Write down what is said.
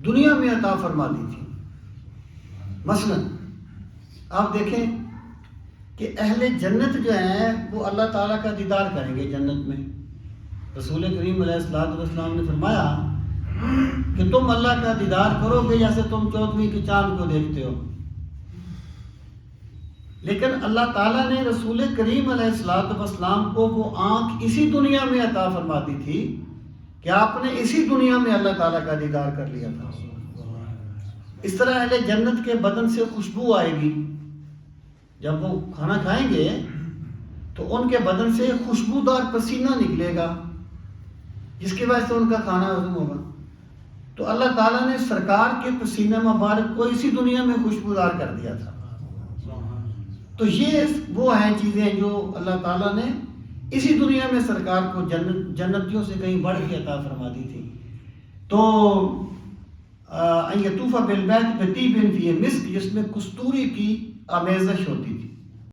دنیا میں عطا فرما دی تھی۔ مثلا آپ دیکھیں کہ اہل جنت جو ہیں وہ اللہ تعالیٰ کا دیدار کریں گے جنت میں۔ رسول کریم علیہ السلام نے فرمایا کہ تم اللہ کا دیدار کرو گے جیسے تم 14ویں کے چاند کو دیکھتے ہو، لیکن اللہ تعالیٰ نے رسول کریم علیہ السلام کو وہ آنکھ اسی دنیا میں عطا فرما دی تھی کہ آپ نے اسی دنیا میں اللہ تعالیٰ کا دیدار کر لیا تھا۔ اس طرح اہل جنت کے بدن سے خوشبو آئے گی، جب وہ کھانا کھائیں گے تو ان کے بدن سے خوشبودار پسینہ نکلے گا جس کی وجہ سے ان کا کھانا ہضم ہوگا۔ تو اللہ تعالیٰ نے سرکار کے پسینہ مبارک کو اسی دنیا میں خوشبودار کر دیا تھا۔ تو یہ وہ ہیں چیزیں جو اللہ تعالیٰ نے اسی دنیا میں سرکار کو جنتیوں سے کہیں بڑھ کے عطا فرما دی تھی۔ تو ان یطوف بالبیت بطیب فیہ مسک، جس میں کستوری کی آمیزش ہوتی تھی۔